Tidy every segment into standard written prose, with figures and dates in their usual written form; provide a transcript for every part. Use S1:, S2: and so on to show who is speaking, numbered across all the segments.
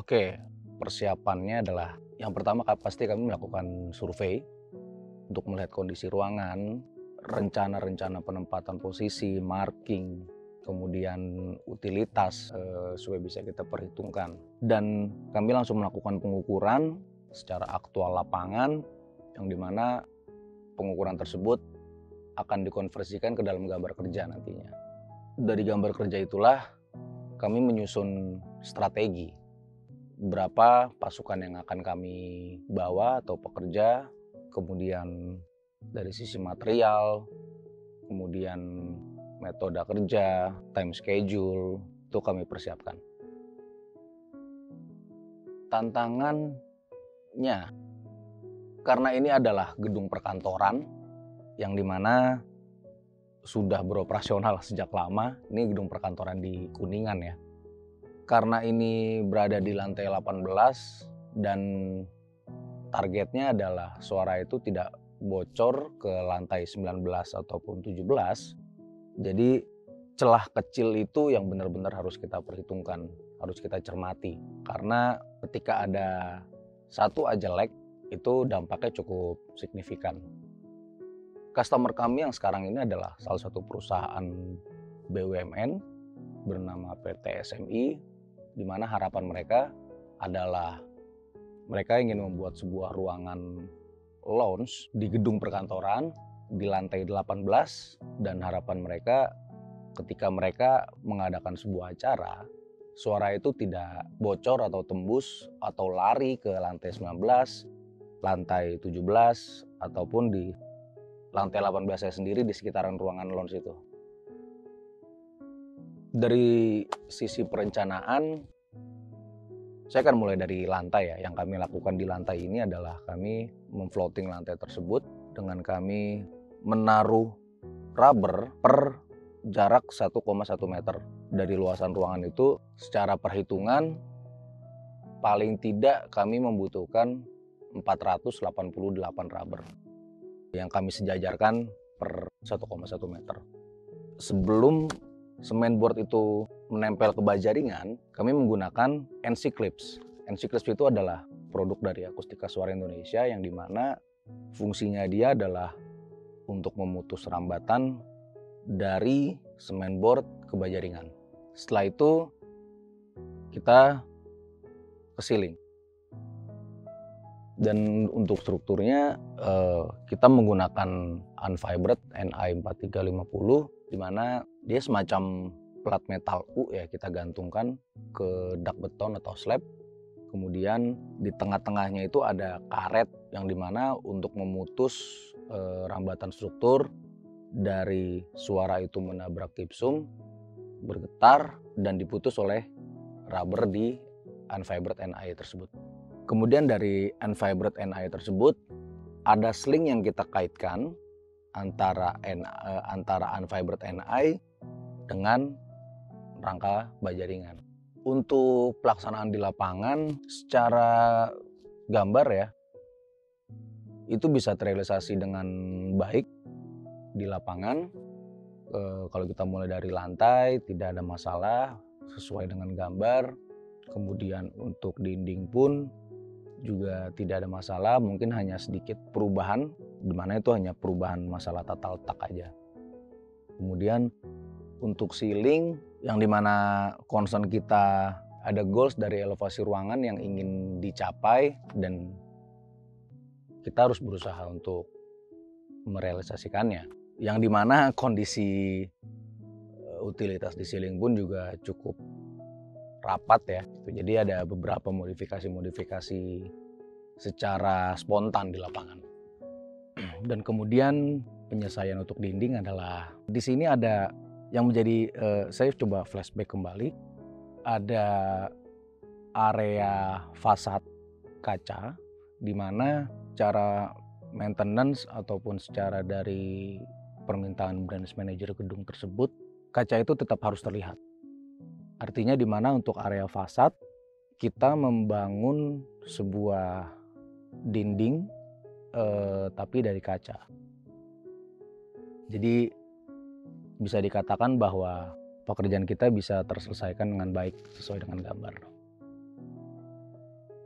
S1: Oke, persiapannya adalah yang pertama pasti kami melakukan survei untuk melihat kondisi ruangan, rencana-rencana penempatan posisi, marking, kemudian utilitas supaya bisa kita perhitungkan. Dan kami langsung melakukan pengukuran secara aktual lapangan yang dimana pengukuran tersebut akan dikonversikan ke dalam gambar kerja nantinya. Dari gambar kerja itulah kami menyusun strategi berapa pasukan yang akan kami bawa atau pekerja, kemudian dari sisi material, kemudian metode kerja, time schedule, itu kami persiapkan. Tantangannya, karena ini adalah gedung perkantoran yang dimana sudah beroperasional sejak lama, ini gedung perkantoran di Kuningan ya. Karena ini berada di lantai 18 dan targetnya adalah suara itu tidak bocor ke lantai 19 ataupun 17. Jadi celah kecil itu yang benar-benar harus kita perhitungkan, harus kita cermati. Karena ketika ada satu aja lag, itu dampaknya cukup signifikan. Customer kami yang sekarang ini adalah salah satu perusahaan BUMN bernama PT SMI, di mana harapan mereka adalah mereka ingin membuat sebuah ruangan lounge di gedung perkantoran di lantai 18, dan harapan mereka ketika mereka mengadakan sebuah acara, suara itu tidak bocor atau tembus atau lari ke lantai 19, lantai 17, ataupun di lantai 18 saya sendiri di sekitaran ruangan lounge itu. Dari sisi perencanaan, saya akan mulai dari lantai ya. Yang kami lakukan di lantai ini adalah kami memfloating lantai tersebut dengan kami menaruh rubber per jarak 1,1 meter dari luasan ruangan itu. Secara perhitungan paling tidak kami membutuhkan 488 rubber yang kami sejajarkan per 1,1 meter. Sebelum semen board itu menempel ke baja ringan, kami menggunakan NC Clips. NC Clips itu adalah produk dari Akustika Suara Indonesia yang dimana fungsinya dia adalah untuk memutus rambatan dari semen board ke baja ringan. Setelah itu kita ke ceiling. Dan untuk strukturnya kita menggunakan unfibered NI 4350, di mana dia semacam plat metal U ya, kita gantungkan ke dak beton atau slab. Kemudian di tengah-tengahnya itu ada karet yang dimana untuk memutus rambatan struktur dari suara itu menabrak gipsum, bergetar dan diputus oleh rubber di unfibered NI tersebut. Kemudian dari unfibered NI tersebut ada sling yang kita kaitkan antara unfibered NI dengan rangka baja ringan. Untuk pelaksanaan di lapangan secara gambar ya, itu bisa terrealisasi dengan baik di lapangan. Kalau kita mulai dari lantai tidak ada masalah, sesuai dengan gambar. Kemudian untuk dinding pun juga tidak ada masalah, mungkin hanya sedikit perubahan, dimana itu hanya perubahan masalah tata letak aja. Kemudian untuk ceiling, yang dimana concern kita ada goals dari elevasi ruangan yang ingin dicapai, dan kita harus berusaha untuk merealisasikannya. Yang dimana kondisi utilitas di ceiling pun juga cukup rapat ya. Jadi ada beberapa modifikasi secara spontan di lapangan. Dan kemudian penyelesaian untuk dinding adalah di sini ada yang menjadi saya coba flashback kembali, ada area fasad kaca di mana cara maintenance ataupun secara dari permintaan branch manager gedung tersebut, kaca itu tetap harus terlihat. Artinya di mana untuk area fasad kita membangun sebuah dinding tapi dari kaca. Jadi bisa dikatakan bahwa pekerjaan kita bisa terselesaikan dengan baik sesuai dengan gambar.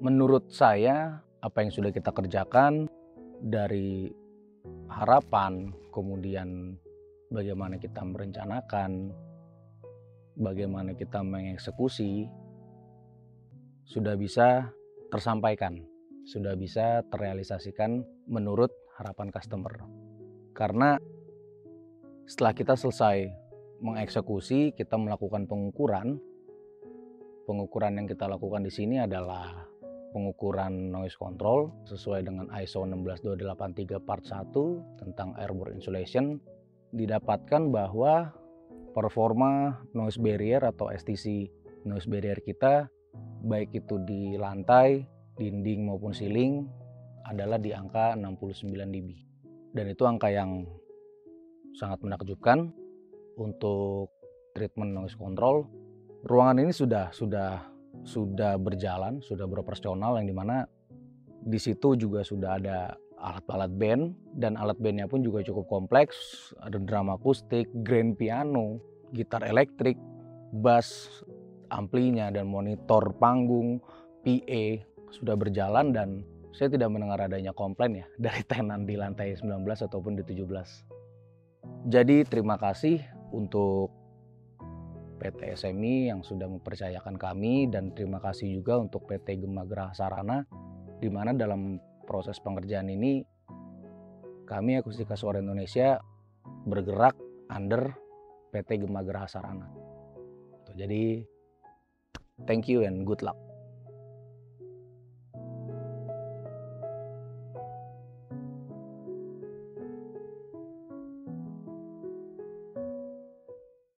S1: menurut saya apa yang sudah kita kerjakan dari harapan, kemudian bagaimana kita merencanakan, bagaimana kita mengeksekusi, sudah bisa tersampaikan, sudah bisa terrealisasikan menurut harapan customer. Karena setelah kita selesai mengeksekusi, kita melakukan pengukuran. Pengukuran yang kita lakukan di sini adalah pengukuran noise control sesuai dengan ISO 16283 Part 1 tentang airborne insulation. Didapatkan bahwa performa noise barrier atau STC noise barrier kita, baik itu di lantai, dinding maupun ceiling, adalah di angka 69 dB. Dan itu angka yang sangat menakjubkan untuk treatment noise control. Ruangan ini sudah berjalan, sudah beroperasional, yang dimana di situ juga sudah ada alat-alat band, dan alat bandnya pun juga cukup kompleks. Ada drum akustik, grand piano, gitar elektrik, bass, amplinya, dan monitor panggung, PA sudah berjalan, dan saya tidak mendengar adanya komplain ya dari tenan di lantai 19 ataupun di 17. Jadi terima kasih untuk PT SMI yang sudah mempercayakan kami, dan terima kasih juga untuk PT Gema Geraha Sarana, di mana dalam proses pengerjaan ini kami Akustika Suara Indonesia bergerak under PT Gema Geraha Sarana. Jadi thank you and good luck.